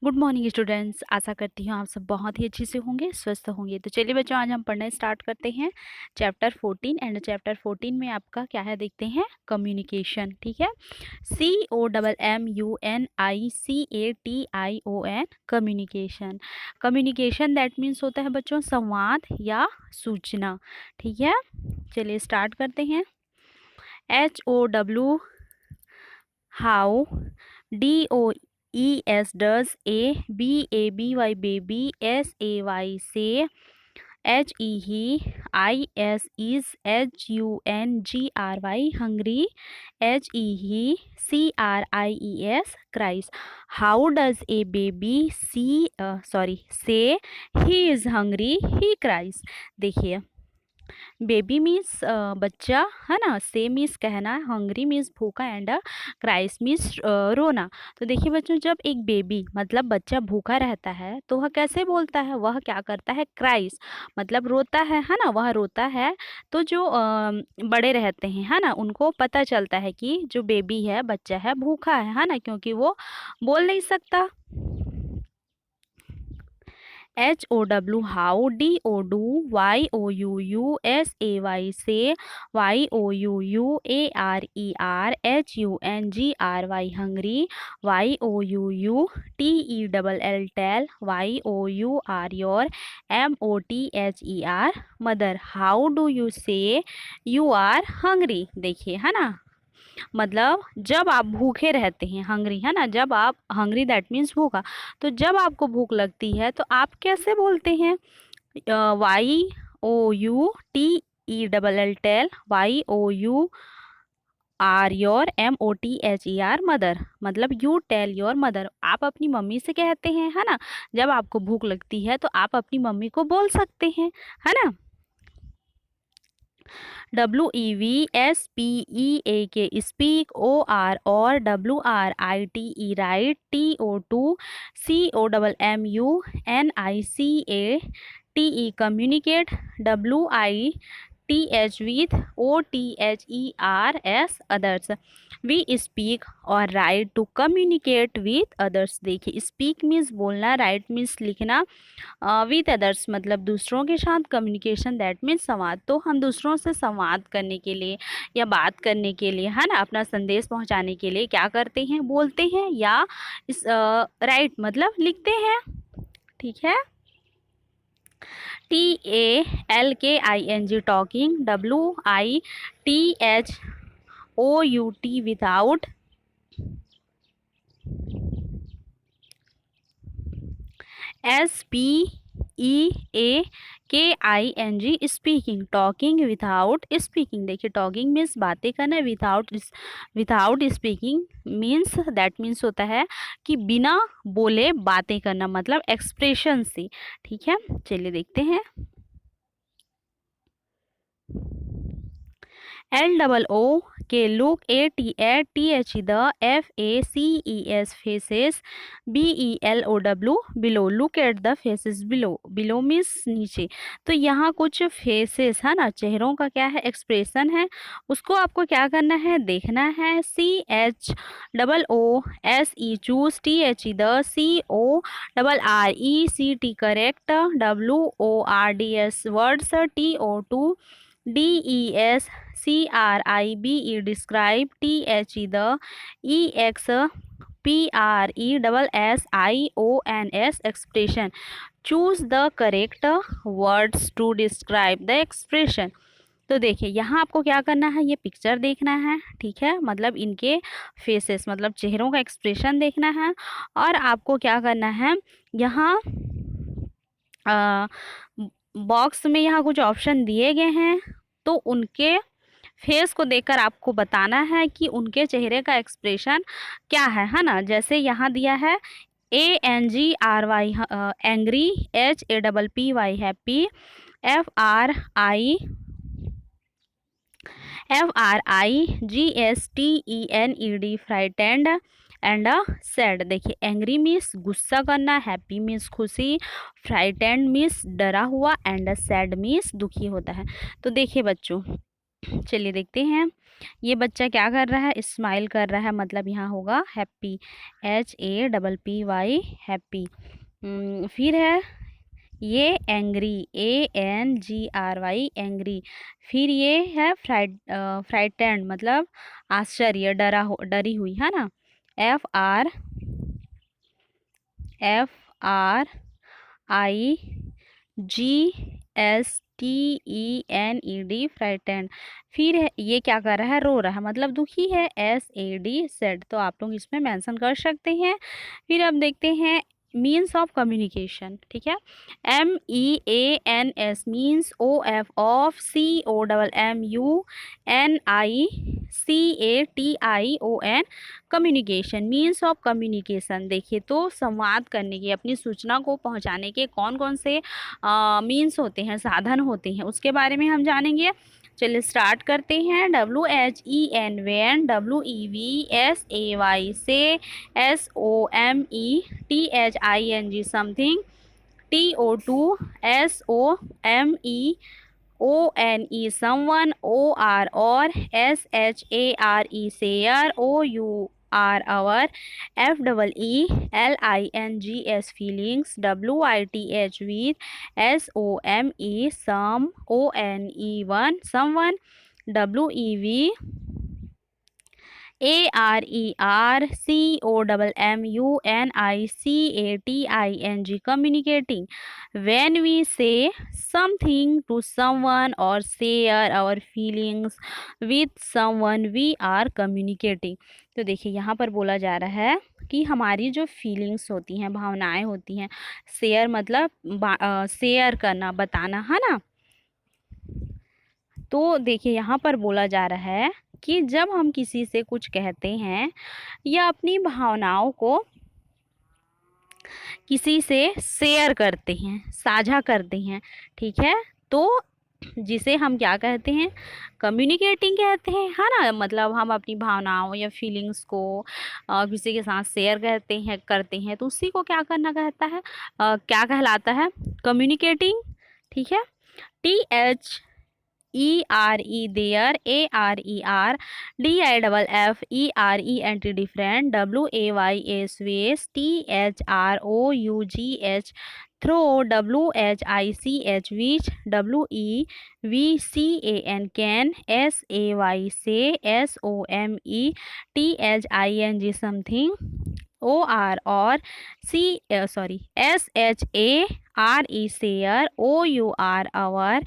Good morning students. आशा करती हूँ आप सब बहुत ही अच्छे से होंगे, स्वस्थ होंगे। तो चलिए बच्चों, आज हम पढ़ना स्टार्ट करते हैं चैप्टर 14। एंड चैप्टर 14 में आपका क्या है देखते हैं, कम्युनिकेशन। ठीक है, COMMUNICATION, communication. Communication that means होता है बच्चों संवाद या सूचना। ठीक है, चलिए स्टार्ट करते हैं। HOW, how. DOES, does। BABY, baby। SAY, say। HE, is। HUNGRY, hungry। HECRIES, cries। How does a baby say he is hungry? He cries। देखिए, बेबी मीन्स बच्चा है ना, से मीन्स कहना, हंग्री मीन्स भूखा, एंड क्राइस मीन्स रोना। तो देखिए बच्चों, जब एक बेबी मतलब बच्चा भूखा रहता है तो वह कैसे बोलता है, वह क्या करता है, क्राइस मतलब रोता है ना, वह रोता है। तो जो बड़े रहते हैं है ना, उनको पता चलता है कि जो बेबी है, बच्चा है, भूखा है ना, क्योंकि वो बोल नहीं सकता। HOW, how। DODO, YOUU, SAY, say। YOUUARER, HUNGRY, hungry। YOUUTELL, tell। YOUR, your। MOTHER, mother। How do you say you are hungry? देखिए है ना, मतलब जब आप भूखे रहते हैं, हंग्री है ना, जब आप हंग्री दैट मीन्स भूखा, तो जब आपको भूख लगती है तो आप कैसे बोलते हैं, YOUTELL, tell. YOUR, MOTHER, mother. मतलब यू टेल योर मदर, आप अपनी मम्मी से कहते हैं है ना, जब आपको भूख लगती है तो आप अपनी मम्मी को बोल सकते हैं, है ना। WEVSPEAK, speak। OR, or। WRITE, write। TO2, COMMUNICATE, communicate। WITH, with। OTHERS, others। We speak or write to communicate with others। देखिए, speak मीन्स बोलना, write मीन्स लिखना, विथ अदर्स मतलब दूसरों के साथ, कम्युनिकेशन दैट मीन्स संवाद। तो हम दूसरों से संवाद करने के लिए या बात करने के लिए है ना, अपना संदेश पहुंचाने के लिए क्या करते हैं, बोलते हैं या इस राइट मतलब लिखते हैं। ठीक है, TALKING, talking. WITHOUT, without. SPEAKING, speaking, talking without speaking. देखिए, टॉकिंग मीन्स बातें करना, without speaking means that means होता है कि बिना बोले बातें करना, मतलब एक्सप्रेशन से। ठीक है, चलिए देखते हैं। LOO, के look। ATH, the। FACES, faces। BELOW, below, look at the faces below। below means नीचे। तो यहाँ कुछ फेसेस है ना, चेहरों का क्या है, एक्सप्रेशन है, उसको आपको क्या करना है, देखना है। CHOOSE, choose. THE, the। CORRECT, correct. WORDS, words. TO2, DES, CRIBE, describe। THE, the। EXPRESSIONS, expression। choose the correct words to describe the expression। तो देखिए, यहाँ आपको क्या करना है, ये पिक्चर देखना है। ठीक है, मतलब इनके फेसेस मतलब चेहरों का एक्सप्रेशन देखना है, और आपको क्या करना है, यहाँ बॉक्स में यहाँ कुछ ऑप्शन दिए गए हैं, तो उनके फेस को देखकर आपको बताना है कि उनके चेहरे का एक्सप्रेशन क्या है ना। जैसे यहाँ दिया है ANGRY, angry. HAPPY, happy. FRIGSTENED, frightened, and sad. देखिए, एंग्री मीन्स गुस्सा करना, हैप्पी मीन्स खुशी, फ्राइटेंड मीन्स डरा हुआ, एंड सैड मीन्स दुखी होता है। तो देखिए बच्चों, चलिए देखते हैं। ये बच्चा क्या कर रहा है, स्माइल कर रहा है, मतलब यहाँ होगा हैप्पी, HAPPY हैप्पी। फिर है ये एंग्री, ANGRY एंग्री। फिर ये है फ्राइटेंड, मतलब आश्चर्य, डरी हुई, है ना, FRIGSTENED फ्राइटेंड। फिर है ये क्या कर रहा है, रो रहा है, मतलब दुखी है, SAD सैड। तो आप लोग इसमें मेंशन कर सकते हैं। फिर अब देखते हैं मीन्स ऑफ कम्युनिकेशन, ठीक है। MEANS means, OF of, COMMUNICATION communication. Means of communication देखिए तो संवाद करने के, अपनी सूचना को पहुंचाने के कौन कौन से मीन्स होते हैं, साधन होते हैं, उसके बारे में हम जानेंगे। चलिए स्टार्ट करते हैं। WHEN वैन, WEVSAY से, SOMETHING something, TO2 SOMEONE someone, OR or, SHARE share, OUR our, FEELINGS feelings, WITH with, SOME some, ONE someone, WEV ARERCOMMUNICATING communicating. When we say something to someone or share our feelings with someone, we are communicating. तो देखिए यहाँ पर बोला जा रहा है कि हमारी जो फीलिंग्स होती हैं, भावनाएं होती हैं, शेयर मतलब शेयर करना, बताना, है ना। तो देखिए यहाँ पर बोला जा रहा है कि जब हम किसी से कुछ कहते हैं या अपनी भावनाओं को किसी से शेयर करते हैं, साझा करते हैं, ठीक है, तो जिसे हम क्या कहते हैं, कम्युनिकेटिंग कहते हैं, है ना। मतलब हम अपनी भावनाओं या फीलिंग्स को किसी के साथ शेयर करते हैं तो उसी को क्या करना कहता है, क्या कहलाता है, कम्युनिकेटिंग, ठीक है। THERE there, ARER, DIFF different, WAYS ways, THROUGH through, WHICH which, WEVCAN can, SAY say, SOMETHING something, OR or, SHARE share, OUR our,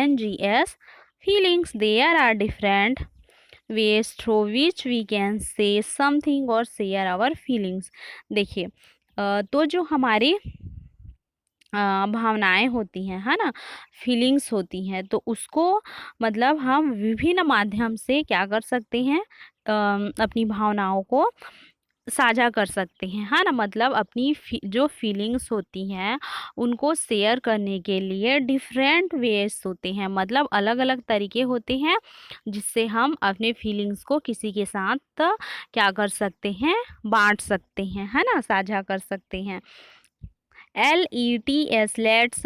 FEELINGS feelings. There are different ways through which we can say something or share our feelings. देखिए तो जो हमारी भावनाएं होती हैं, है ना, feelings होती हैं, तो उसको मतलब हम विभिन्न माध्यम से क्या कर सकते हैं, अपनी भावनाओं को साझा कर सकते हैं, है ना। मतलब अपनी जो फीलिंग्स होती हैं उनको शेयर करने के लिए डिफरेंट वेज होते हैं, मतलब अलग अलग तरीके होते हैं जिससे हम अपने फीलिंग्स को किसी के साथ क्या कर सकते हैं, बांट सकते हैं, है ना, साझा कर सकते हैं। LETS let's,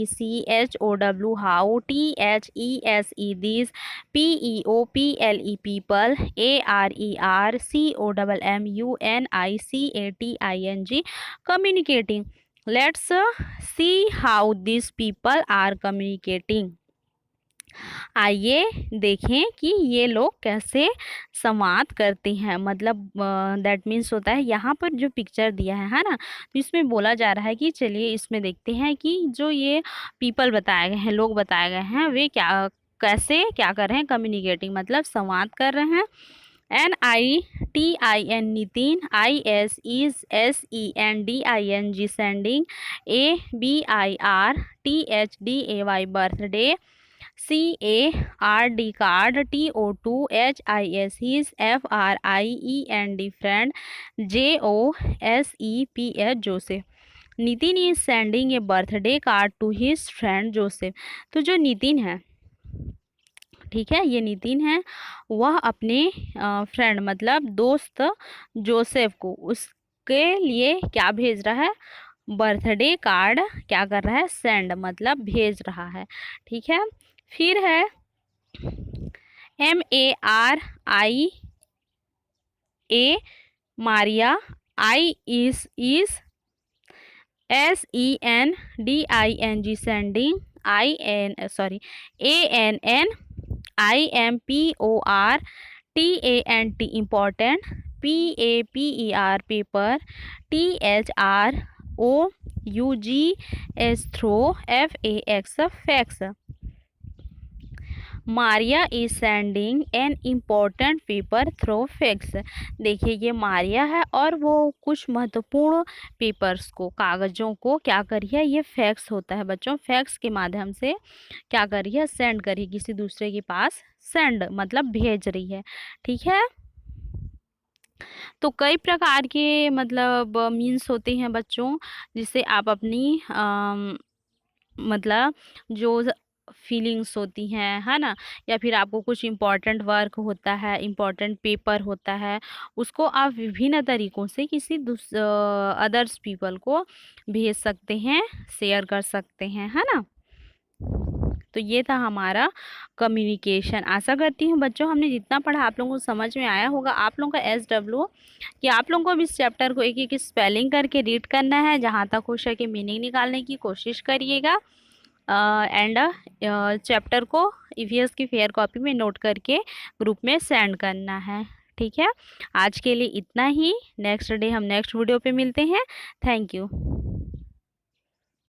SEECHOW how, THESE these, PEOPLE people, ARERCOMMUNICATING communicating. Let's see how these people are communicating. आइए देखें कि ये लोग कैसे संवाद करते हैं, मतलब दैट मीन्स होता है यहाँ पर जो पिक्चर दिया है ना, तो इसमें बोला जा रहा है कि चलिए इसमें देखते हैं कि जो ये पीपल बताए गए हैं, लोग बताए गए हैं, वे कैसे क्या कर रहे हैं, कम्युनिकेटिंग मतलब संवाद कर रहे हैं। NITIN Nitin, ISESENDING sending, ABIRTHDAY birthday, CARD card, TO2 HIS his, FRIEND friend, JOSEPH Joseph. Nitin is sending a birthday card to his friend Joseph. तो जो नितिन है, ठीक है, ये नितिन है, वह अपने फ्रेंड मतलब दोस्त जोसेफ को उसके लिए क्या भेज रहा है, बर्थडे कार्ड क्या कर रहा है, सेंड मतलब भेज रहा है, ठीक है। फिर है MARIA, Maria. is SENDING, sending. ANNIMPORTANT, important. PAPER, paper. THROUGH, throw. FAX, fax. Maria is sending an important paper through fax. देखिए ये मारिया है और वो कुछ महत्वपूर्ण पेपर्स को, कागज़ों को क्या कर रही है, ये फैक्स होता है बच्चों, फैक्स के माध्यम से क्या कर रही है, सेंड कर रही है किसी दूसरे के पास। सेंड मतलब भेज रही है, ठीक है। तो कई प्रकार के मतलब मीन्स होते हैं बच्चों, जिससे आप अपनी मतलब जो फीलिंग्स होती हैं, है ना, या फिर आपको कुछ इम्पोर्टेंट वर्क होता है, इम्पोर्टेंट पेपर होता है, उसको आप विभिन्न तरीक़ों से किसी अदर्स पीपल को भेज सकते हैं, शेयर कर सकते हैं, है ना। तो ये था हमारा कम्युनिकेशन। आशा करती हूँ बच्चों हमने जितना पढ़ा आप लोगों को समझ में आया होगा। आप लोगों का SW कि आप लोगों को भी इस चैप्टर को एक एक स्पेलिंग करके रीड करना है, जहाँ तक हो सके मीनिंग निकालने की कोशिश करिएगा। एंड चैप्टर को EVS की फेयर कॉपी में नोट करके ग्रुप में सेंड करना है, ठीक है। आज के लिए इतना ही। नेक्स्ट डे हम नेक्स्ट वीडियो पे मिलते हैं। Thank you.